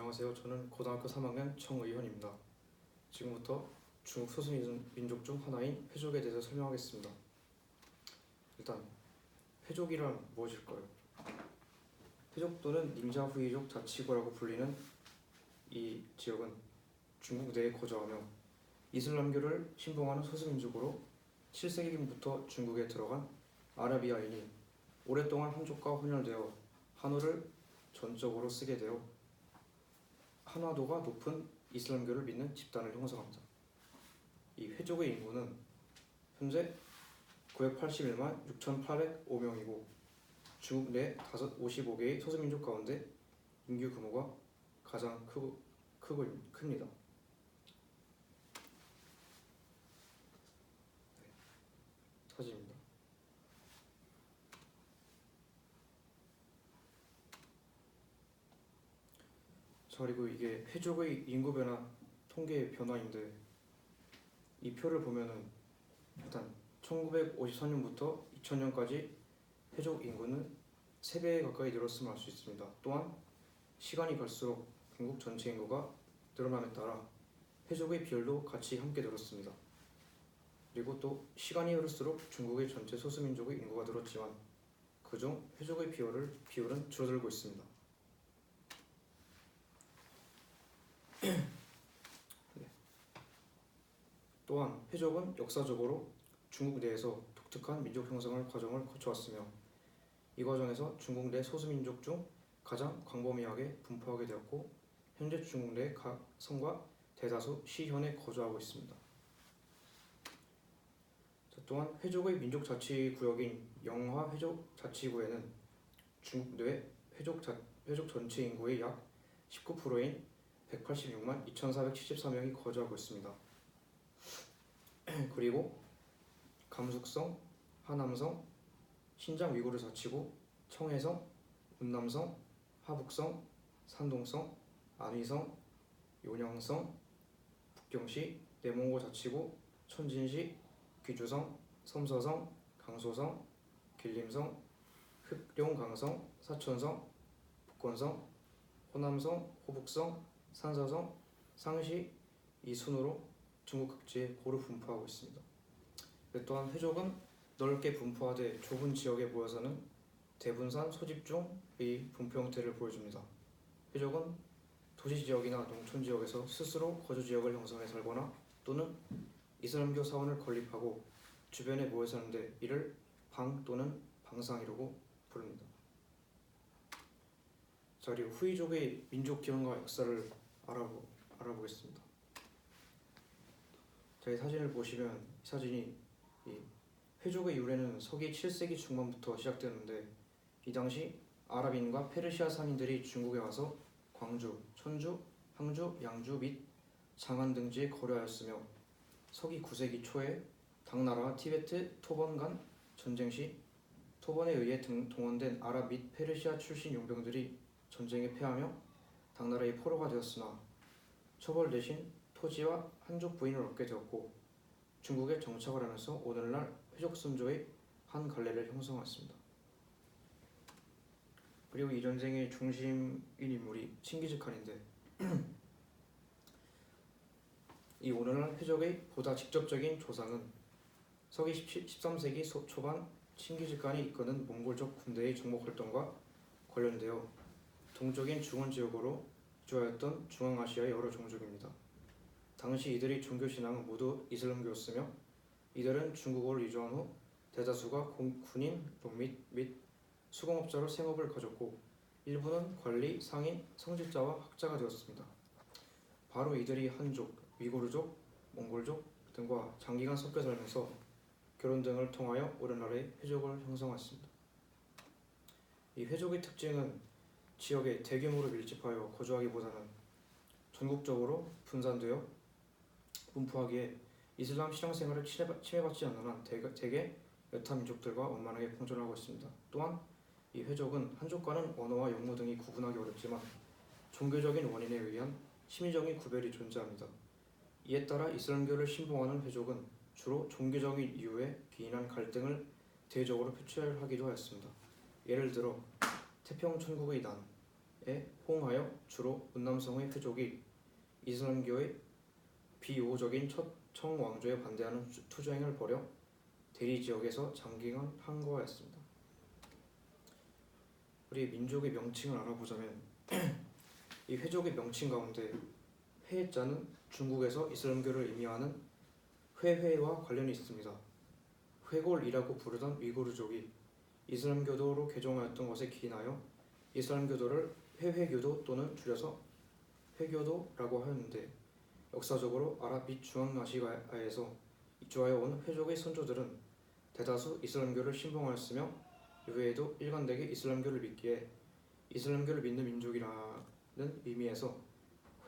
안녕하세요. 저는 고등학교 3학년 청의현입니다. 지금부터 중국 소수민족 중 하나인 회족에 대해서 설명하겠습니다. 일단 회족이란 무엇일까요? 회족 또는 닝자후이족 자치구라고 불리는 이 지역은 중국 내에 거주하며 이슬람교를 신봉하는 소수민족으로 7세기부터 중국에 들어간 아라비아인이 오랫동안 한족과 혼혈되어 한어를 전적으로 쓰게 되어 한화도가 높은 이슬람교를 믿는 집단을 형성합니다. 이 회족의 인구는 현재 981만 6,805명이고 중국 내 55개의 소수민족 가운데 인구 규모가 가장 큽니다. 사진입니다. 자, 그리고 이게 회족의 인구 변화 통계 변화인데 이 표를 보면은 일단 1954년부터 2000년까지 회족 인구는 3배 가까이 늘었음을 알 수 있습니다. 또한 시간이 갈수록 중국 전체 인구가 늘어남에 따라 회족의 비율도 같이 함께 늘었습니다. 그리고 또 시간이 흐를수록 중국의 전체 소수민족의 인구가 늘었지만 그중 회족의 비율은 줄어들고 있습니다. 또한 회족은 역사적으로 중국 내에서 독특한 민족 형성을 과정을 거쳐왔으며 이 과정에서 중국 내 소수민족 중 가장 광범위하게 분포하게 되었고 현재 중국 내 각 성과 대다수 시현에 거주하고 있습니다. 또한 회족의 민족자치구역인 영화 회족자치구에는 중국 내 회족 전체 인구의 약 19%인 186만 2,474명이 거주하고 있습니다. 그리고 감숙성, 하남성, 신장 위구르 자치구, 청해성, 운남성, 하북성, 산동성, 안위성, 요량성, 북경시, 내몽고 자치구, 천진시, 귀주성, 섬서성, 강소성, 길림성, 흑룡강성, 사천성, 북권성, 호남성, 호북성, 산사성, 상시 이 순으로 중국 각지에 고루 분포하고 있습니다. 또한 회족은 넓게 분포하되 좁은 지역에 모여서는 대분산 소집중의 분포 형태를 보여줍니다. 회족은 도시 지역이나 농촌 지역에서 스스로 거주 지역을 형성해 살거나 또는 이슬람교 사원을 건립하고 주변에 모여 사는데 이를 방 또는 방상이라고 부릅니다. 자, 그리고 후이족의 민족 기원과 역사를 알아보겠습니다. 자, 이 사진을 보시면 이 사진이 이 회족의 유래는 서기 7세기 중반부터 시작되었는데 이 당시 아랍인과 페르시아 상인들이 중국에 와서 광주, 천주, 항주, 양주 및 장안 등지에 거류하였으며 서기 9세기 초에 당나라와 티베트 토번 간 전쟁 시 토번에 의해 동원된 아랍 및 페르시아 출신 용병들이 전쟁에 패하며 당나라의 포로가 되었으나 처벌 대신 토지와 한족 부인을 얻게 되었고 중국에 정착을 하면서 오늘날 회족 선조의 한 갈래를 형성했습니다. 그리고 이 전쟁의 중심인 인물이 칭기즈칸인데 이 오늘날 회족의 보다 직접적인 조상은 서기 13세기 초반 칭기즈칸이 이끄는 몽골족 군대의 정복 활동과 관련되어 동쪽인 중원 지역으로 이주하였던 중앙아시아의 여러 종족입니다. 당시 이들의 종교 신앙은 모두 이슬람교였으며 이들은 중국으로 이주한 후 대다수가 군인, 농민 및 수공업자로 생업을 가졌고 일부는 관리, 상인, 성직자와 학자가 되었습니다. 바로 이들이 한족, 위구르족, 몽골족 등과 장기간 섞여 살면서 결혼 등을 통하여 오늘날의 회족을 형성했습니다. 이 회족의 특징은 지역에 대규모로 밀집하여 거주하기보다는 전국적으로 분산되어 분포하기에 이슬람 신앙생활을 침해받지 않는 한 대개 여타 민족들과 원만하게 공존하고 있습니다. 또한 이 회족은 한족과는 언어와 영무 등이 구분하기 어렵지만 종교적인 원인에 의한 심리적인 구별이 존재합니다. 이에 따라 이슬람교를 신봉하는 회족은 주로 종교적인 이유에 기인한 갈등을 대외적으로 표출하기도 하였습니다. 예를 들어 태평천국의 난, 호응하여 주로 문남성의 회족이 이슬람교의 비우호적인 청왕조에 반대하는 투쟁을 벌여 대리 지역에서 장기간 항거하였습니다. 우리 민족의 명칭을 알아보자면 이 회족의 명칭 가운데 회자는 중국에서 이슬람교를 의미하는 회회와 관련이 있습니다. 회골이라고 부르던 위구르족이 이슬람교도로 개종하였던 것에 기인하여 이슬람교도를 회회교도 또는 줄여서 회교도라고 하였는데, 역사적으로 아랍 및 중앙아시아에서 이주하여 온 회족의 선조들은 대다수 이슬람교를 신봉하였으며 이외에도 일관되게 이슬람교를 믿기에 이슬람교를 믿는 민족이라는 의미에서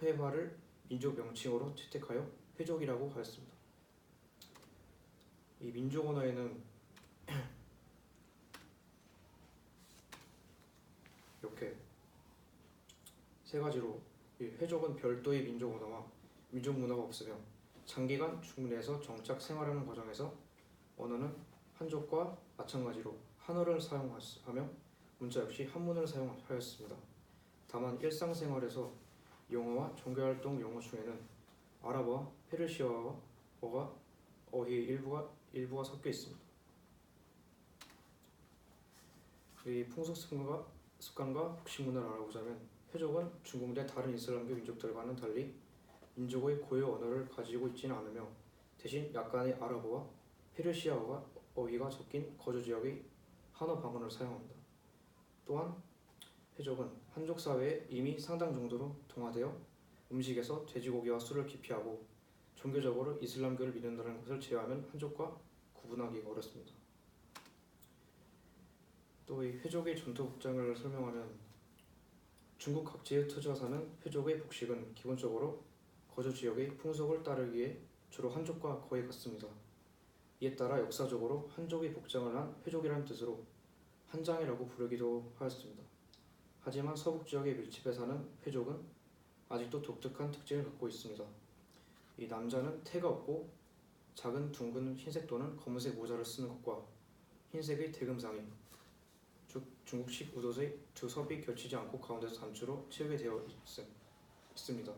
회화를 민족 명칭으로 채택하여 회족이라고 하였습니다. 이 민족 언어에는 이렇게 세 가지로 이 회족은 별도의 민족 언어와 민족 문화가 없으며 장기간 중국 내에서 정착 생활하는 과정에서 언어는 한족과 마찬가지로 한어를 사용하며 문자 역시 한문을 사용하였습니다. 다만 일상생활에서 영어와 종교활동 용어 중에는 아랍어와 페르시아어가 어휘의 일부가 섞여 있습니다. 이 풍속 습관과 복식 문화를 알아보자면 회족은 중국 내 다른 이슬람교 민족들과는 달리 민족의 고유 언어를 가지고 있지는 않으며 대신 약간의 아랍어와 페르시아어가 어휘가 섞인 거주 지역의 한어 방언을 사용합니다. 또한 회족은 한족 사회에 이미 상당 정도로 동화되어 음식에서 돼지고기와 술을 기피하고 종교적으로 이슬람교를 믿는다는 것을 제외하면 한족과 구분하기가 어렵습니다. 또 이 회족의 전통 복장을 설명하면 중국 각지에 흩어져 사는 회족의 복식은 기본적으로 거주 지역의 풍속을 따르기에 주로 한족과 거의 같습니다. 이에 따라 역사적으로 한족이 복장을 한 회족이라는 뜻으로 한장이라고 부르기도 하였습니다. 하지만 서북 지역에 밀집해 사는 회족은 아직도 독특한 특징을 갖고 있습니다. 이 남자는 태가 없고 작은 둥근 흰색 또는 검은색 모자를 쓰는 것과 흰색의 대금상이, 즉 중국식 웃옷의 두 섭이 겹치지 않고 가운데서 단추로 채우게 되어 있습니다.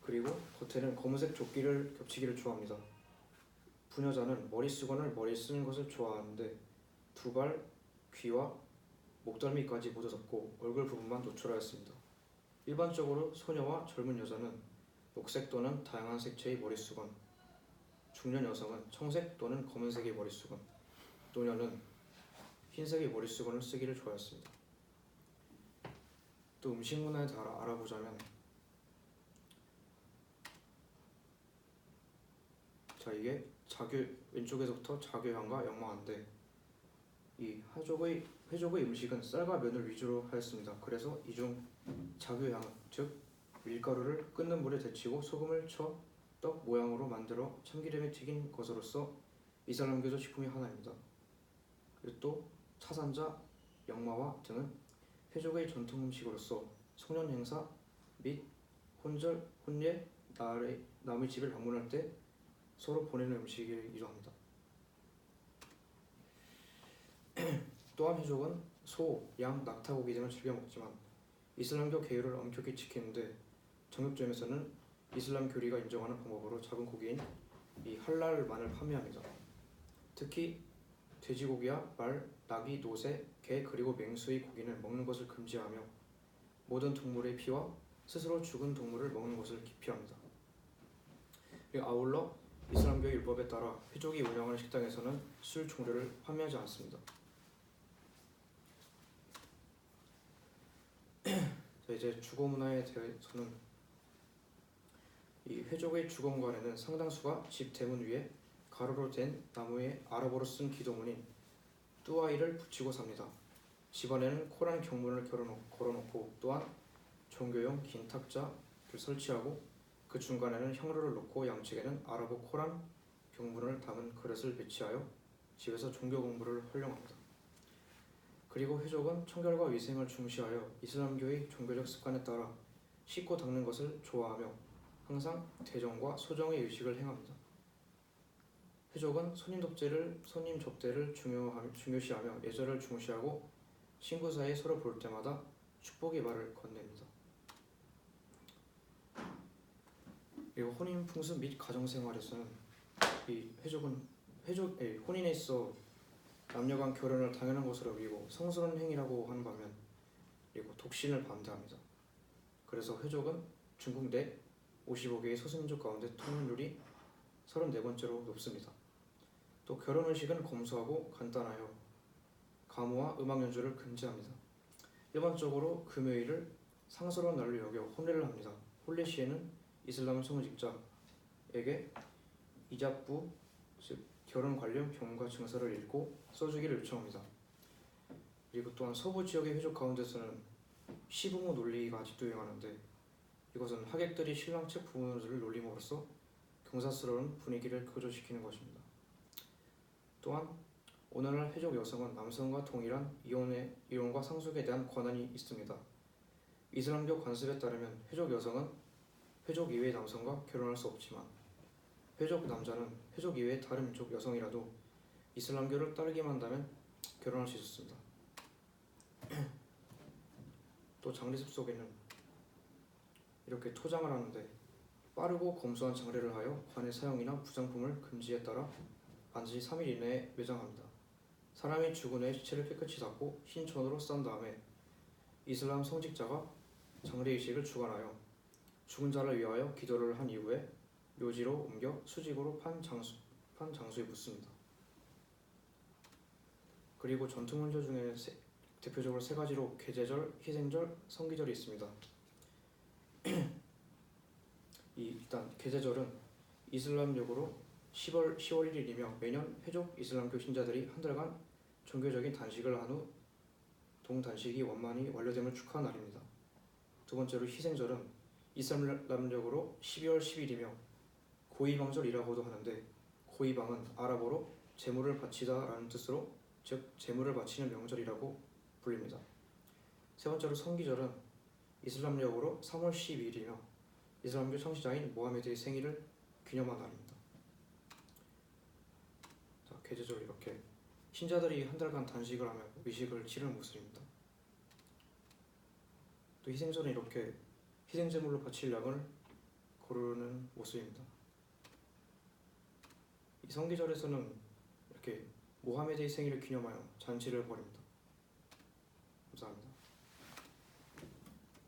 그리고 겉에는 검은색 조끼를 겹치기를 좋아합니다. 부녀자는 머리수건을 머리에 쓰는 것을 좋아하는데 두 발, 귀와 목덜미까지 모두 덮고 얼굴 부분만 노출하였습니다. 일반적으로 소녀와 젊은 여자는 녹색 또는 다양한 색채의 머리수건, 중년 여성은 청색 또는 검은색의 머리수건, 노년은 흰색의 머리수건을 쓰기를 좋아했습니다. 또 음식 문화에 따라 알아보자면 자, 이게 왼쪽에서부터 자교향과 영마인데 이 회족의 음식은 쌀과 면을 위주로 하였습니다. 그래서 이 중 자교향, 즉 밀가루를 끓는 물에 데치고 소금을 쳐 떡 모양으로 만들어 참기름에 튀긴 것으로서 이슬람교도 식품의 하나입니다. 그리고 또 차산자, 영마와 등은 회족의 전통 음식으로서 송년 행사 및 혼절, 혼례, 남의 집을 방문할 때 서로 보내는 음식이기도 합니다. 또한 회족은 소, 양, 낙타고기 등을 즐겨 먹지만 이슬람교 계율을 엄격히 지키는데 정육점에서는 이슬람 교리가 인정하는 방법으로 작은 고기인 이 할랄만을 판매합니다. 특히 돼지고기와 말, 나귀, 노새, 개 그리고 맹수의 고기는 먹는 것을 금지하며 모든 동물의 피와 스스로 죽은 동물을 먹는 것을 기피합니다. 그리고 아울러 이슬람교 율법에 따라 회족이 운영하는 식당에서는 술 종류를 판매하지 않습니다. 자, 이제 주거 문화에 대해서는 이 회족의 주거공간에는 상당수가 집 대문 위에 가로로 된 나무에 아랍어로 쓴 기도문인 뚜아이를 붙이고 삽니다. 집안에는 코란 경문을 걸어놓고 또한 종교용 긴 탁자를 설치하고 그 중간에는 향로를 놓고 양측에는 아랍어 코란 경문을 담은 그릇을 배치하여 집에서 종교 공부를 활용합니다. 그리고 회족은 청결과 위생을 중시하여 이슬람교의 종교적 습관에 따라 씻고 닦는 것을 좋아하며 항상 대정과 소정의 의식을 행합니다. 회족은 손님 접대를 중요시하며 예절을 중시하고 친구 사이에 서로 볼 때마다 축복의 말을 건넵니다. 그리고 혼인 풍습 및 가정 생활에서는 이 혼인에 있어 남녀 간 결혼을 당연한 것으로 여기고 성스러운 행위라고 하는 반면, 그리고 독신을 반대합니다. 그래서 회족은 중국 내 55개의 소수민족 가운데 통혼율이 34번째로 높습니다. 또 결혼의식은 검소하고 간단하여 가무와 음악 연주를 금지합니다. 일반적으로 금요일을 상스러운 날로 여겨 혼례를 합니다. 혼례 시에는 이슬람 성직자에게 이잡부, 즉 결혼 관련 병과 증서를 읽고 써주기를 요청합니다. 그리고 또한 서부 지역의 회족 가운데서는 시부모 논리가 아직도 유행하는데, 이것은 하객들이 신랑 측 부모들을 놀림으로써 경사스러운 분위기를 고조시키는 것입니다. 또한 오늘날 회족 여성은 남성과 동일한 이혼과 상속에 대한 권한이 있습니다. 이슬람교 관습에 따르면 회족 여성은 회족 이외의 남성과 결혼할 수 없지만, 회족 남자는 회족 이외의 다른 민족 여성이라도 이슬람교를 따르기만 한다면 결혼할 수 있었습니다. 또 장례습 속에는 이렇게 토장을 하는데, 빠르고 검소한 장례를 하여 관의 사용이나 부장품을 금지에 따라 반드시 3일 이내에 매장합니다. 사람이 죽은 후에 시체를 깨끗이 닦고 흰천으로 싼 다음에 이슬람 성직자가 장례의식을 주관하여 죽은 자를 위하여 기도를 한 이후에 묘지로 옮겨 수직으로 판 장수에 묻습니다. 그리고 전통 문제 중에 대표적으로 세 가지로 계제절, 희생절, 성기절이 있습니다. 일단 계제절은 이슬람력으로 10월 1일이며 매년 회족 이슬람교 신자들이 한 달간 종교적인 단식을 한 후 동단식이 원만히 완료됨을 축하하는 날입니다. 두 번째로 희생절은 이슬람력으로 12월 10일이며 고이방절이라고도 하는데, 고이방은 아랍어로 제물을 바치다라는 뜻으로, 즉 제물을 바치는 명절이라고 불립니다. 세 번째로 성기절은 이슬람력으로 3월 12일이며 이슬람교 창시자인 모하메드의 생일을 기념한 날입니다. 계제절 이렇게 신자들이 한 달간 단식을 하며 의식을 치르는 모습입니다. 또 희생절은 이렇게 희생제물로 바칠 양을 고르는 모습입니다. 이 성기절에서는 이렇게 모하메드의 생일을 기념하여 잔치를 벌입니다.